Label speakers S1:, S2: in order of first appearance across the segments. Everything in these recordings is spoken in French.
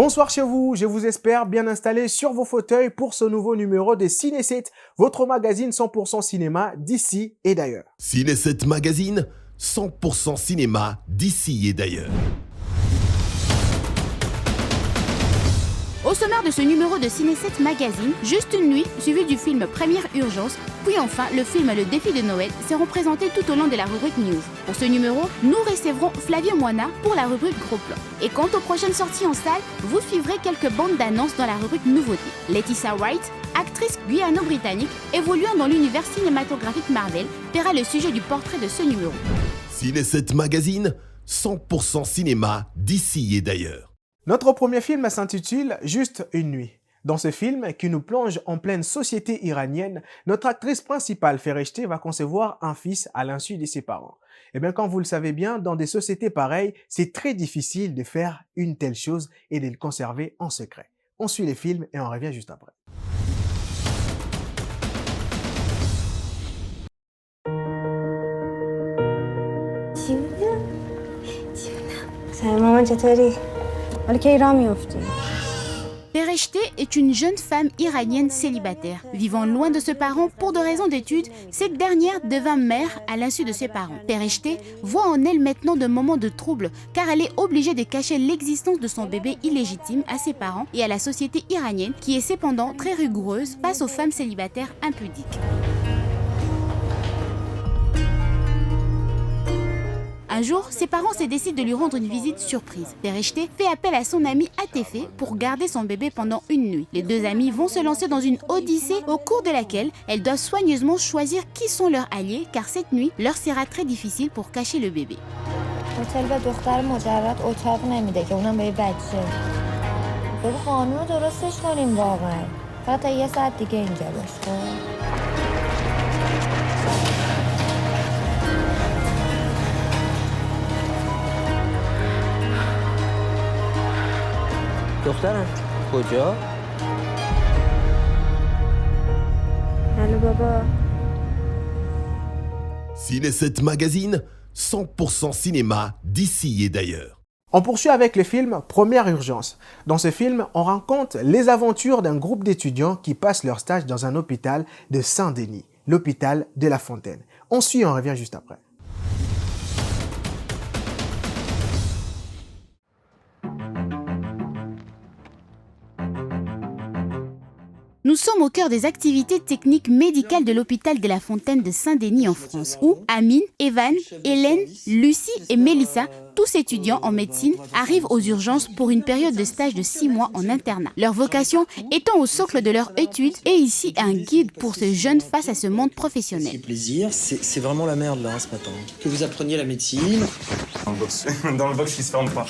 S1: Bonsoir chez vous, je vous espère bien installé sur vos fauteuils pour ce nouveau numéro de Ciné7, votre magazine 100% cinéma d'ici et d'ailleurs.
S2: Ciné7 Magazine, 100% cinéma d'ici et d'ailleurs.
S3: Au sommaire de ce numéro de Ciné7 Magazine, Juste une nuit, suivi du film Première Urgence, puis enfin le film Le Défi de Noël seront présentés tout au long de la rubrique News. Pour ce numéro, nous recevrons Flavio Moana pour la rubrique Gros Plan. Et quant aux prochaines sorties en salle, vous suivrez quelques bandes d'annonces dans la rubrique Nouveautés. Laetitia Wright, actrice guyano-britannique évoluant dans l'univers cinématographique Marvel, verra le sujet du portrait de ce numéro.
S2: Ciné7 Magazine, 100% cinéma d'ici et d'ailleurs.
S1: Notre premier film s'intitule Juste une nuit. Dans ce film, qui nous plonge en pleine société iranienne, notre actrice principale, Fereshteh, va concevoir un fils à l'insu de ses parents. Et bien, comme vous le savez bien, dans des sociétés pareilles, c'est très difficile de faire une telle chose et de le conserver en secret. On suit les films et on revient juste après.
S3: Fereshteh est une jeune femme iranienne célibataire. Vivant loin de ses parents pour des raisons d'études, cette dernière devint mère à l'insu de ses parents. Fereshteh voit en elle maintenant de moments de trouble car elle est obligée de cacher l'existence de son bébé illégitime à ses parents et à la société iranienne qui est cependant très rigoureuse face aux femmes célibataires impudiques. Un jour, ses parents se décident de lui rendre une visite surprise. Fereshteh fait appel à son ami Atefeh pour garder son bébé pendant une nuit. Les deux amis vont se lancer dans une odyssée au cours de laquelle elles doivent soigneusement choisir qui sont leurs alliés car cette nuit leur sera très difficile pour cacher le bébé.
S4: دخترم کجا؟
S5: الو بابا.
S2: Ciné7 Magazine, 100% cinéma d'ici et d'ailleurs.
S1: On poursuit avec le film Première Urgence. Dans ce film, on rencontre les aventures d'un groupe d'étudiants qui passent leur stage dans un hôpital de Saint-Denis, l'hôpital de La Fontaine. On suit et on revient juste après.
S3: Nous sommes au cœur des activités techniques médicales de l'hôpital de La Fontaine de Saint-Denis en France, où Amine, Evan, Hélène, Lucie et Mélissa, tous étudiants en médecine, arrivent aux urgences pour une période de stage de 6 mois en internat. Leur vocation étant au socle de leur étude et ici un guide pour ces jeunes face à ce monde professionnel.
S6: C'est plaisir, c'est vraiment la merde là ce matin. Que vous appreniez la médecine.
S7: Dans le box qui se ferme pas.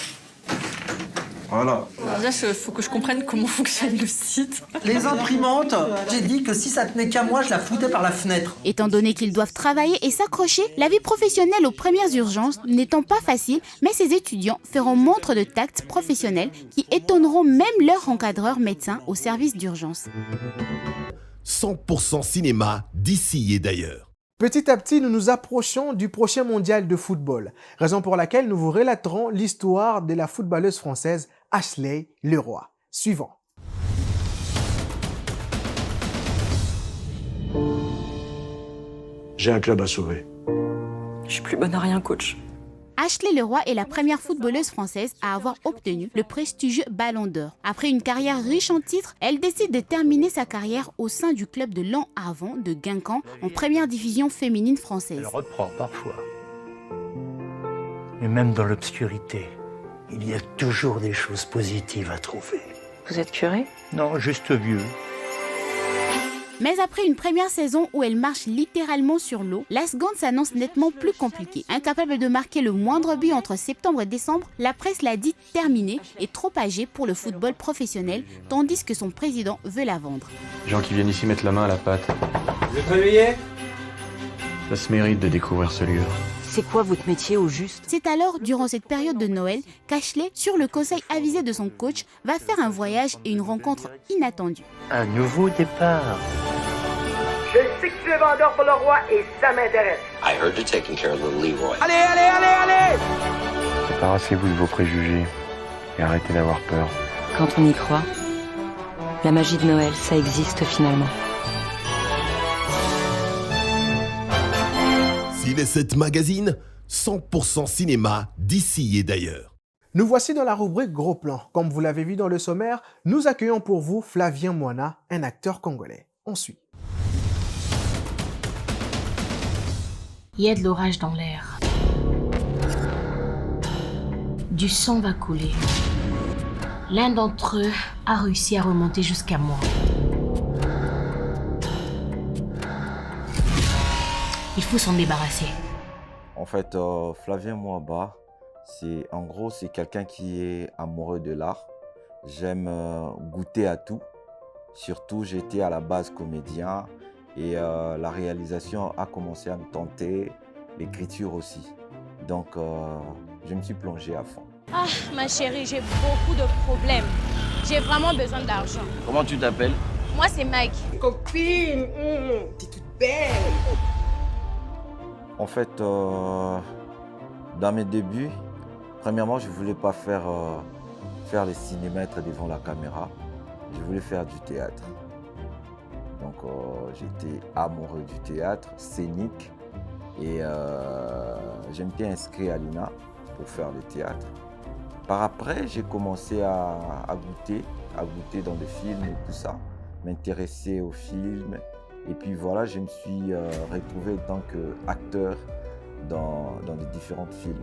S7: Voilà.
S8: Déjà, il faut que je comprenne comment fonctionne le site.
S9: Les imprimantes, j'ai dit que si ça tenait qu'à moi, je la foutais par la fenêtre.
S3: Étant donné qu'ils doivent travailler et s'accrocher, la vie professionnelle aux premières urgences n'étant pas facile, mais ces étudiants feront montre de tact professionnel qui étonneront même leur encadreur médecin au service d'urgence.
S2: 100% cinéma d'ici et d'ailleurs.
S1: Petit à petit, nous nous approchons du prochain mondial de football, raison pour laquelle nous vous relaterons l'histoire de la footballeuse française Ashley Leroy. Suivant.
S7: J'ai un club à sauver.
S8: Je suis plus bonne à rien, coach.
S3: Ashley Leroy est la première footballeuse française à avoir obtenu le prestigieux Ballon d'Or. Après une carrière riche en titres, elle décide de terminer sa carrière au sein du club de Lens-Arvan de Guingamp en première division féminine française.
S4: Elle reprend parfois. Mais même dans l'obscurité, il y a toujours des choses positives à trouver.
S8: Vous êtes curé?
S4: Non, juste vieux.
S3: Mais après une première saison où elle marche littéralement sur l'eau, la seconde s'annonce nettement plus compliquée. Incapable de marquer le moindre but entre septembre et décembre, la presse l'a dit terminée et trop âgée pour le football professionnel, tandis que son président veut la vendre.
S10: Les gens qui viennent ici mettent la main à la pâte.
S9: Vous êtes réveillé?
S10: Ça se mérite de découvrir ce lieu.
S8: C'est quoi votre métier au juste?
S3: C'est alors, durant cette période de Noël, qu'Ashley, sur le conseil avisé de son coach, va faire un voyage et une rencontre inattendue.
S4: Un nouveau départ.
S9: Je sais que tu es vendeur pour le roi et ça m'intéresse.
S11: I heard you're taking care of little Leroy.
S9: Allez, allez, allez, allez!
S10: Débarrassez-vous de vos préjugés et arrêtez d'avoir peur.
S8: Quand on y croit, la magie de Noël, ça existe finalement.
S2: Ciné7 Magazine, 100% cinéma d'ici et d'ailleurs.
S1: Nous voici dans la rubrique Gros Plan. Comme vous l'avez vu dans le sommaire, nous accueillons pour vous Flavien Moana, un acteur congolais. On suit.
S12: Il y a de l'orage dans l'air. Du sang va couler. L'un d'entre eux a réussi à remonter jusqu'à moi. Il faut s'en débarrasser.
S13: En fait, Flavien Moaba, c'est quelqu'un qui est amoureux de l'art. J'aime goûter à tout. Surtout, j'étais à la base comédien et la réalisation a commencé à me tenter, l'écriture aussi. Donc, je me suis plongé à fond.
S14: Ah, ma chérie, j'ai beaucoup de problèmes. J'ai vraiment besoin d'argent.
S15: Comment tu t'appelles?
S14: Moi, c'est Mike.
S9: Copine, t'es toute belle.
S13: En fait, dans mes débuts, premièrement, je ne voulais pas faire le cinéma, être devant la caméra. Je voulais faire du théâtre. Donc, j'étais amoureux du théâtre scénique et je m'étais inscrit à l'INA pour faire le théâtre. Par après, j'ai commencé à goûter dans des films et tout ça, m'intéresser aux films. Et puis voilà, je me suis retrouvé en tant qu'acteur dans des différents films.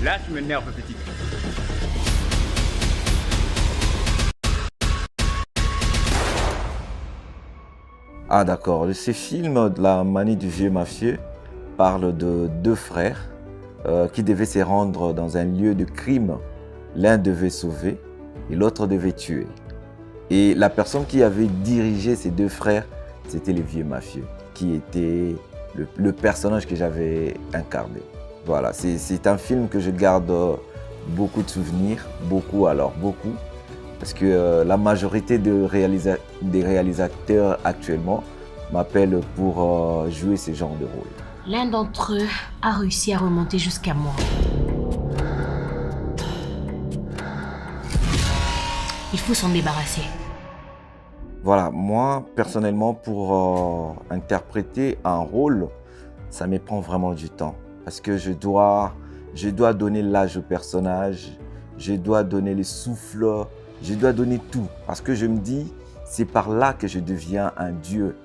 S15: Là, tu m'énerves, petite.
S13: Ah d'accord, ce film de la manie du vieux mafieux parle de deux frères qui devaient se rendre dans un lieu de crime. L'un devait sauver et l'autre devait tuer. Et la personne qui avait dirigé ces deux frères, c'était le vieux mafieux, qui était le personnage que j'avais incarné. Voilà, c'est un film que je garde beaucoup de souvenirs, beaucoup, parce que la majorité des réalisateurs actuellement m'appellent pour jouer ce genre de rôle.
S12: L'un d'entre eux a réussi à remonter jusqu'à moi. Il faut s'en débarrasser.
S13: Voilà, moi, personnellement, pour interpréter un rôle, ça me prend vraiment du temps. Parce que je dois donner l'âge au personnage, je dois donner le souffle, je dois donner tout. Parce que je me dis, c'est par là que je deviens un dieu.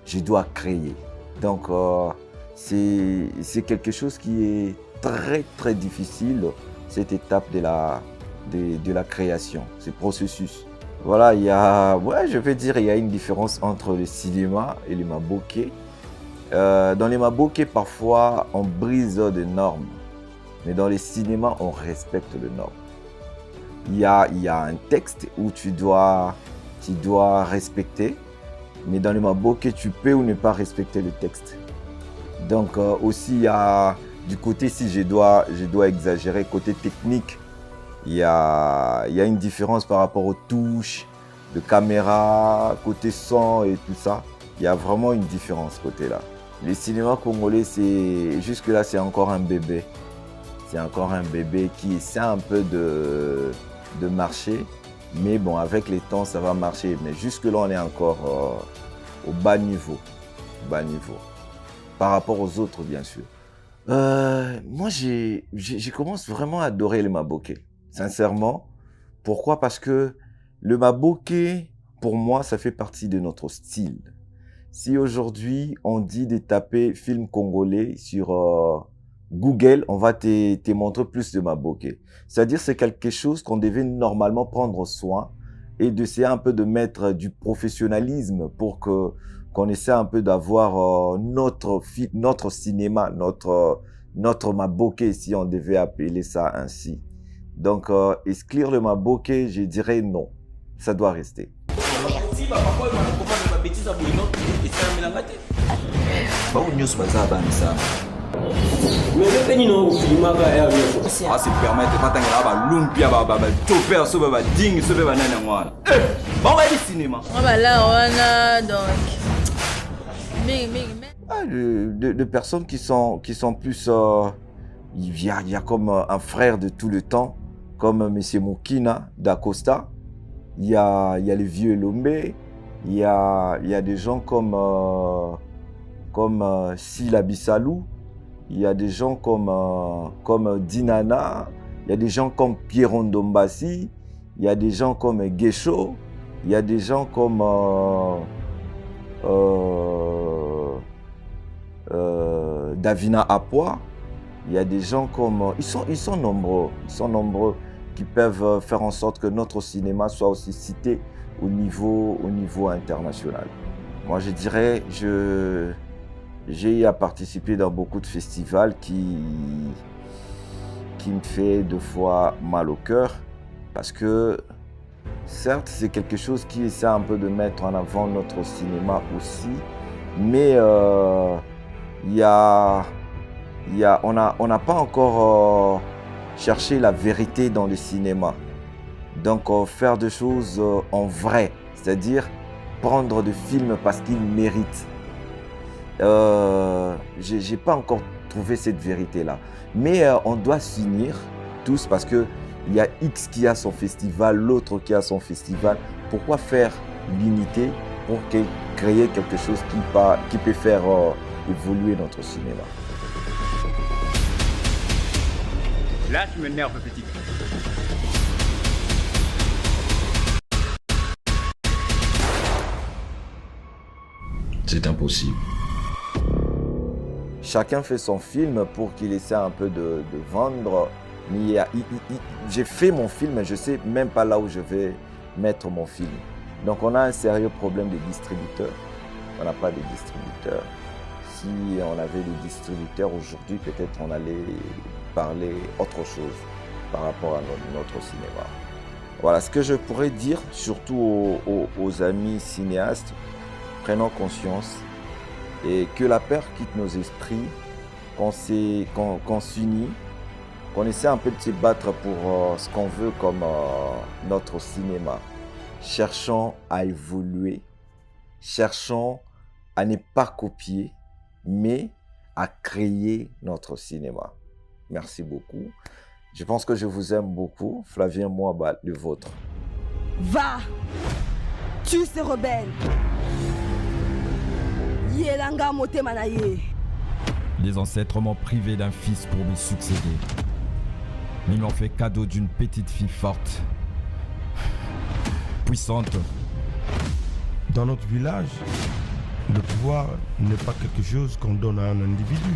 S13: Je dois créer. Donc, c'est quelque chose qui est très, très difficile, cette étape de la création, ce processus. Voilà, je vais dire, il y a une différence entre le cinéma et le maboké. Dans les maboké, parfois, on brise des normes. Mais dans les cinémas, on respecte les normes. Il y a un texte où tu dois respecter. Mais dans les maboké, tu peux ou ne pas respecter le texte. Donc aussi, il y a du côté, si je dois exagérer, côté technique, il y a une différence par rapport aux touches de caméra, côté son et tout ça. Il y a vraiment une différence côté-là. Le cinéma congolais, jusque-là, c'est encore un bébé. C'est encore un bébé qui essaie un peu de marcher. Mais bon, avec les temps, ça va marcher. Mais jusque-là, on est encore au bas niveau. Par rapport aux autres, bien sûr. Moi, j'ai commencé vraiment à adorer le maboké. Sincèrement. Pourquoi? Parce que le maboké, pour moi, ça fait partie de notre style. Si aujourd'hui, on dit de taper film congolais sur Google, on va te montrer plus de maboké. C'est-à-dire c'est quelque chose qu'on devait normalement prendre soin et d'essayer un peu de mettre du professionnalisme pour qu'on essaie un peu d'avoir notre cinéma, notre maboké, si on devait appeler ça ainsi. Donc, exclure le maboké, je dirais non. Ça doit rester. de personnes qui sont plus... il y a comme un frère de tout le temps, comme M. Mokina d'Acosta. Il y a les vieux Lombe. Il y a des gens comme Sila Bissalou. Il y a des gens comme Dinana. Il y a des gens comme Pierron Dombassi. Il y a des gens comme Guécho. Il y a des gens comme Davina Apoa. Il y a des gens comme... Ils sont nombreux. Ils sont nombreux qui peuvent faire en sorte que notre cinéma soit aussi cité au niveau international. Moi, je dirais, j'ai à participer dans beaucoup de festivals qui me fait deux fois mal au cœur parce que certes, c'est quelque chose qui essaie un peu de mettre en avant notre cinéma aussi, mais on n'a pas encore cherché la vérité dans le cinéma. Donc faire des choses en vrai, c'est-à-dire prendre des films parce qu'ils méritent. J'ai pas encore trouvé cette vérité-là. Mais on doit s'unir tous parce qu'il y a X qui a son festival, l'autre qui a son festival. Pourquoi faire l'unité pour créer quelque chose qui peut faire évoluer notre cinéma?
S15: Là, tu m'énerves, petit.
S2: C'est impossible.
S13: Chacun fait son film pour qu'il essaie un peu de vendre. Mais j'ai fait mon film, mais je ne sais même pas là où je vais mettre mon film. Donc on a un sérieux problème de distributeurs. On n'a pas de distributeurs. Si on avait des distributeurs aujourd'hui, peut-être on allait parler autre chose par rapport à notre cinéma. Voilà ce que je pourrais dire, surtout aux amis cinéastes. Prenons conscience et que la peur quitte nos esprits, qu'on s'unit, qu'on essaie un peu de se battre pour ce qu'on veut comme notre cinéma. Cherchons à évoluer, cherchons à ne pas copier, mais à créer notre cinéma. Merci beaucoup. Je pense que je vous aime beaucoup. Flavien, moi, le vôtre.
S16: Va! Tue ces rebelles!
S17: Les ancêtres m'ont privé d'un fils pour me succéder. Mais ils m'ont fait cadeau d'une petite fille forte, puissante.
S18: Dans notre village, le pouvoir n'est pas quelque chose qu'on donne à un individu.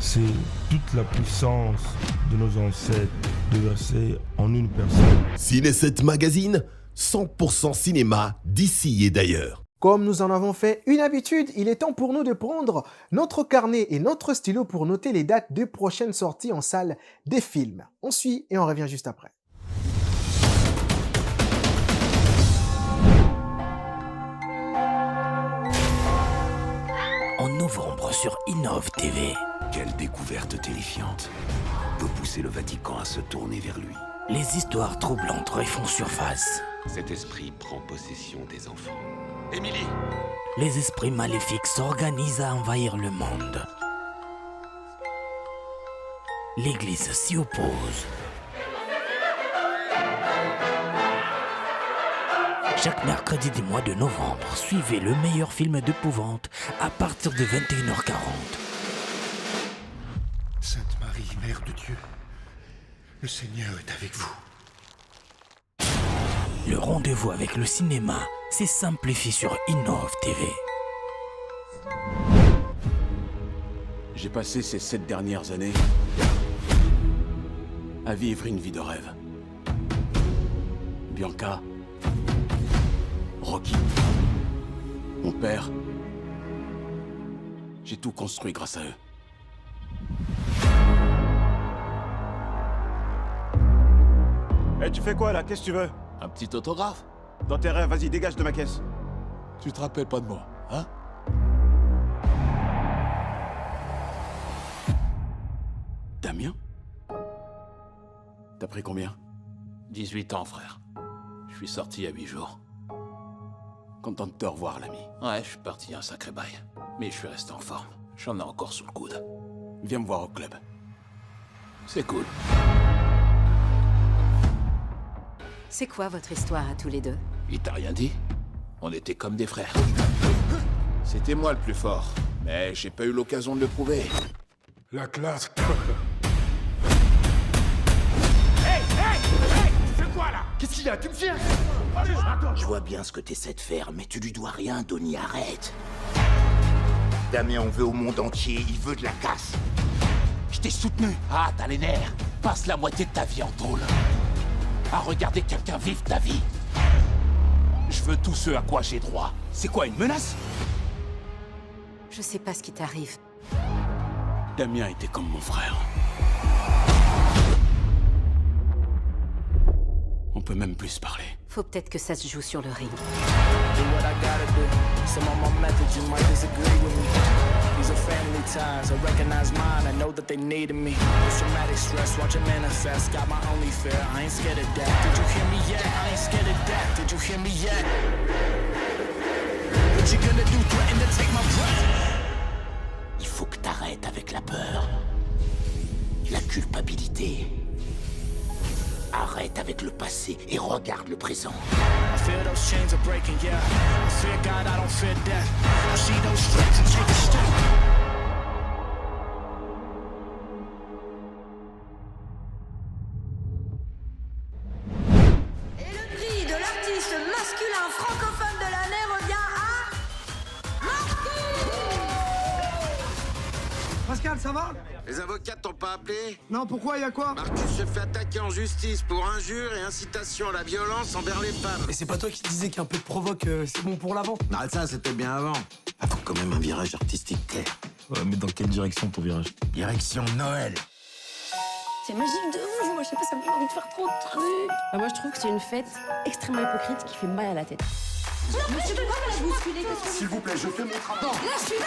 S18: C'est toute la puissance de nos ancêtres déversée en une personne.
S2: Ciné7 Magazine, 100% cinéma d'ici et d'ailleurs.
S1: Comme nous en avons fait une habitude, il est temps pour nous de prendre notre carnet et notre stylo pour noter les dates de prochaines sorties en salle des films. On suit et on revient juste après.
S19: En novembre sur Innov TV.
S20: Quelle découverte terrifiante peut pousser le Vatican à se tourner vers lui.
S19: Les histoires troublantes refont surface.
S20: Cet esprit prend possession des enfants. Émilie!
S19: Les esprits maléfiques s'organisent à envahir le monde. L'Église s'y oppose. Chaque mercredi du mois de novembre, suivez le meilleur film d'épouvante à partir de 21h40.
S20: Sainte Marie, Mère de Dieu, le Seigneur est avec vous.
S19: Le rendez-vous avec le cinéma s'est simplifié sur Innov TV.
S20: J'ai passé ces 7 dernières années à vivre une vie de rêve. Bianca, Rocky, mon père, j'ai tout construit grâce à eux.
S7: Eh, tu fais quoi là? Qu'est-ce que tu veux?
S20: Un petit autographe?
S7: Dans tes rêves, vas-y, dégage de ma caisse.
S20: Tu te rappelles pas de moi, hein? Damien? T'as pris combien? 18 ans, frère. Je suis sorti à 8 jours. Content de te revoir, l'ami. Ouais, je suis parti un sacré bail. Mais je suis resté en forme. J'en ai encore sous le coude. Viens me voir au club. C'est cool.
S8: C'est quoi votre histoire à tous les deux?
S20: Il t'a rien dit? On était comme des frères. C'était moi le plus fort, mais j'ai pas eu l'occasion de le prouver.
S18: La classe.
S15: Hey, hey, hey! Tu fais quoi là?
S20: Qu'est-ce qu'il y a? Tu me fiers? Je vois bien ce que t'essaies de faire, mais tu lui dois rien, Donnie, arrête. Damien, on veut au monde entier, il veut de la casse. Je t'ai soutenu. Ah, t'as les nerfs. Passe la moitié de ta vie en tôle. À regarder quelqu'un vivre ta vie. Je veux tout ce à quoi j'ai droit. C'est quoi, une menace?
S8: Je sais pas ce qui t'arrive.
S20: Damien était comme mon frère. On peut même plus se parler.
S8: Faut peut-être que ça se joue sur le ring.
S21: These are family ties, I recognize mine, I know that they needed me. Traumatic stress, watch it manifest, got my only fear, I ain't scared of that. Did you hear me yet? I ain't scared of that. Did you hear me yet? What you gonna do, threaten to take my breath?
S20: Il faut que t'arrêtes avec la peur. La culpabilité. Arrête avec le passé et regarde le présent.
S21: I feel those chains are breaking, yeah. I fear God, I don't fear death. I see those stripes and take a step.
S22: Et le prix de l'artiste masculin francophone de l'année revient à...
S23: Pascal, ça va?
S24: Les avocats t'ont pas appelé?
S23: Non, pourquoi, y a quoi?
S24: Marcus se fait attaquer en justice pour injure et incitation à la violence envers les femmes.
S6: Et c'est pas toi qui disais qu'un peu de provoque, c'est bon pour l'avant?
S24: Ah, ça, c'était bien avant. Ah, faut quand même un virage artistique clair.
S10: Ouais, mais dans quelle direction ton virage?
S24: Direction Noël.
S22: C'est magique de ouf, moi je sais pas, ça me donne envie de faire trop de trucs.
S25: Moi je trouve que c'est une fête extrêmement hypocrite qui fait mal à la tête.
S22: Monsieur, pourquoi vous la bousculez?
S24: S'il vous plaît, je fais mon travail.
S22: Là, je suis là.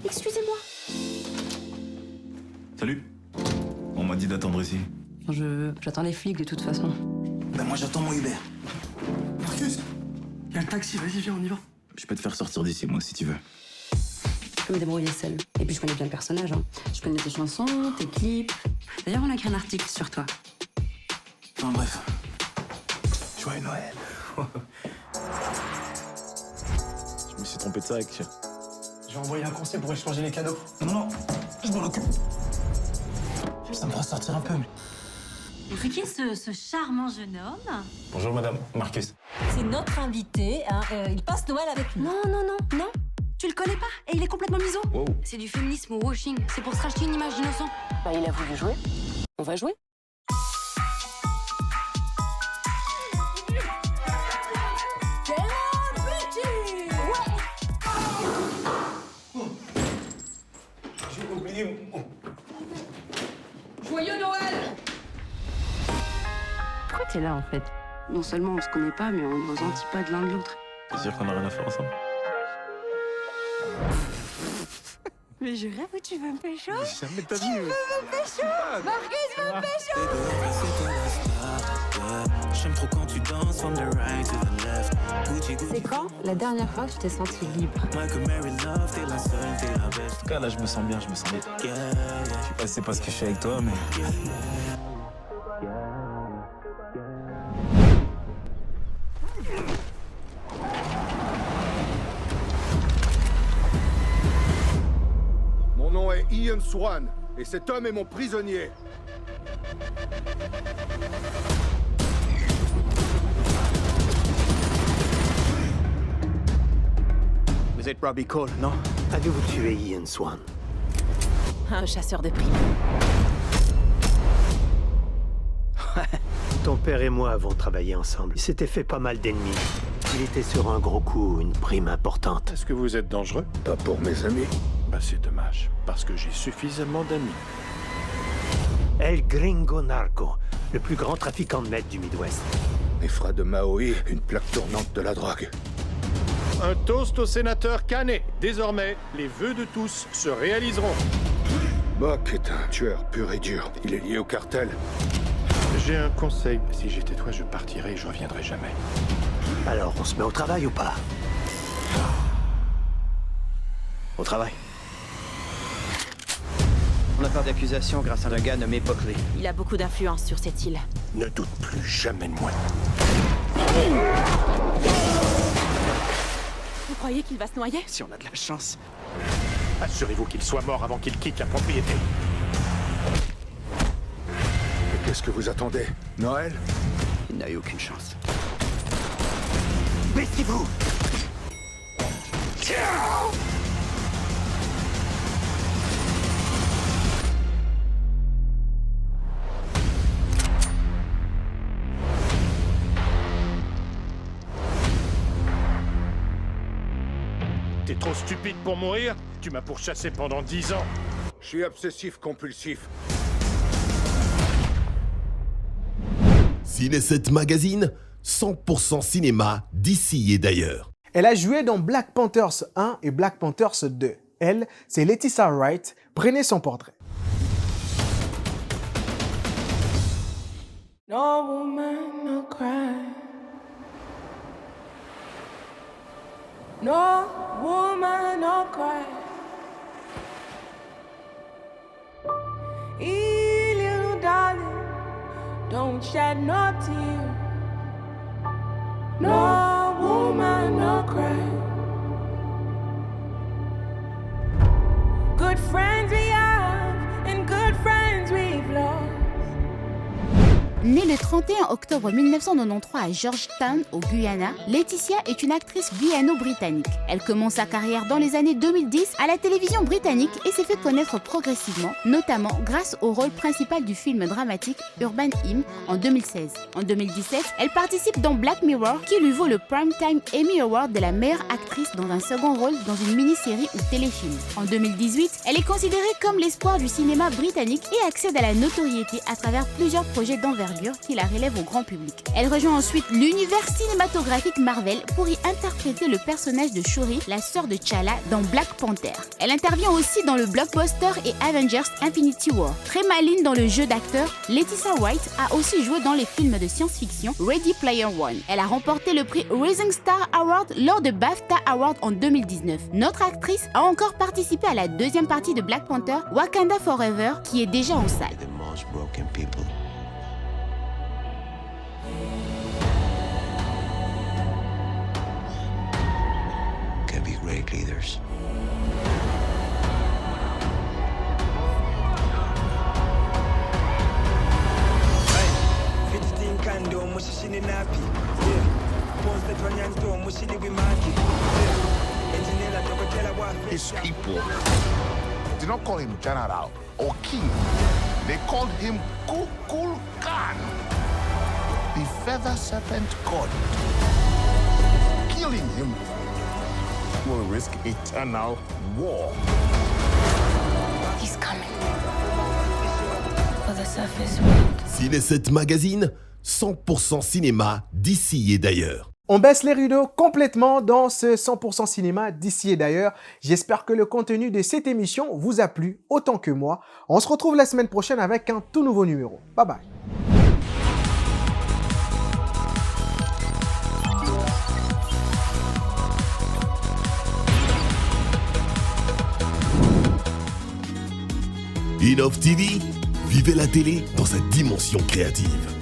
S22: Excusez-moi.
S10: Salut. On m'a dit d'attendre ici.
S25: J'attends les flics de toute façon.
S24: Ben moi j'attends mon Uber.
S6: Marcus, y a le taxi, vas-y, viens, on y va.
S10: Je peux te faire sortir d'ici, moi, si tu veux.
S25: Je peux me débrouiller seule. Et puis je connais bien le personnage. Hein. Je connais tes chansons, tes clips. D'ailleurs, on a écrit un article sur toi.
S24: Enfin bref. Joyeux Noël.
S10: Je me suis trompé de sac.
S6: J'ai envoyé un conseil pour échanger les cadeaux.
S10: Non,
S6: Je m'en occupe. Ça me fera sortir un peu, mais...
S26: C'est qui ce charmant jeune homme?
S10: Bonjour, madame. Marcus.
S26: C'est notre invité, hein. Il passe Noël avec nous.
S25: Non. Tu le connais pas et il est complètement miso.
S10: Wow.
S25: C'est du féminisme au washing. C'est pour se racheter une image d'innocent.
S8: Bah, il a voulu jouer. On va jouer.
S6: J'ai oublié mon...
S22: Joyeux Noël.
S25: Pourquoi t'es là en fait? Non seulement on se connaît pas, mais on ne ressentit pas de l'un de l'autre.
S10: C'est sûr qu'on a rien à faire ensemble.
S26: Mais je rêve où tu veux me pécho?
S10: Jamais ta vie.
S26: Tu veux me pécho? Marcus veut me pécho?
S21: J'aime trop quand tu danses from the right to the left.
S25: C'est quand la dernière fois que je t'ai senti libre?
S21: Michael Mary Love, t'es la seule, t'es la best.
S10: En tout cas, là, je me sens bien, je me sens bien. Je sais pas si c'est pas ce que je fais avec toi, mais...
S27: Mon nom est Ian Swan, et cet homme est mon prisonnier.
S4: Vous êtes Robbie Cole, non? Avez-vous tué Ian Swan?
S26: Un chasseur de primes.
S4: Ton père et moi avons travaillé ensemble. Il s'était fait pas mal d'ennemis. Il était sur un gros coup, une prime importante.
S27: Est-ce que vous êtes dangereux? Pas pour mes amis. Bah c'est dommage, parce que j'ai suffisamment d'amis.
S4: El Gringo Narco, le plus grand trafiquant de meth du Midwest.
S27: Les frères de Maui, une plaque tournante de la drogue. Un toast au sénateur Canet. Désormais, les vœux de tous se réaliseront. Buck est un tueur pur et dur. Il est lié au cartel. J'ai un conseil. Si j'étais toi, je partirais et je reviendrai jamais.
S4: Alors, on se met au travail ou pas? Au travail.
S3: On a peur d'accusation grâce à un gars nommé Buckley.
S25: Il a beaucoup d'influence sur cette île.
S27: Ne doute plus jamais de moi.
S25: Vous croyez qu'il va se noyer?
S3: Si on a de la chance.
S27: Assurez-vous qu'il soit mort avant qu'il quitte la propriété. Qu'est-ce que vous attendez? Noël?
S3: Il n'a eu aucune chance.
S27: Baissez-vous! T'es trop stupide pour mourir? Tu m'as pourchassé pendant 10 ans. Je suis obsessif-compulsif.
S2: Ciné7 Magazine, 100% cinéma d'ici et d'ailleurs.
S1: Elle a joué dans Black Panthers 1 et Black Panthers 2. Elle, c'est Letitia Wright. Prenez son portrait.
S5: No woman, no cry. No woman, no cry. Hey, little darling, don't shed no tear. No woman, no cry. Good friends we have, and good friends we've lost.
S9: Née le 31 octobre 1993 à Georgetown, au Guyana, Letitia est une actrice guyano-britannique. Elle commence sa carrière dans les années 2010 à la télévision britannique et s'est fait connaître progressivement, notamment grâce au rôle principal du film dramatique Urban Hymn en 2016. En 2017, elle participe dans Black Mirror qui lui vaut le Primetime Emmy Award de la meilleure actrice dans un second rôle dans une mini-série ou téléfilm. En 2018, elle est considérée comme l'espoir du cinéma britannique et accède à la notoriété à travers plusieurs projets d'envergure qui la relève au grand public. Elle rejoint ensuite l'univers cinématographique Marvel pour y interpréter le personnage de Shuri, la sœur de T'Challa dans Black Panther. Elle intervient aussi dans le blockbuster et Avengers Infinity War. Très maligne dans le jeu d'acteur, Letitia Wright a aussi joué dans les films de science-fiction Ready Player One. Elle a remporté le prix Rising Star Award lors de BAFTA Award en 2019. Notre actrice a encore participé à la deuxième partie de Black Panther, Wakanda Forever, qui est déjà en salle.
S11: Great leaders.
S20: His people did not call him General or King. They called him Kukulkan, the feather serpent god. Killing him will risk eternal war.
S5: He's coming for the surface world.
S2: Ciné7 Magazine, 100% cinéma d'ici et d'ailleurs.
S1: On baisse les rideaux complètement dans ce 100% cinéma d'ici et d'ailleurs. J'espère que le contenu de cette émission vous a plu autant que moi. On se retrouve la semaine prochaine avec un tout nouveau numéro. Bye bye.
S2: Innov TV, vivez la télé dans sa dimension créative.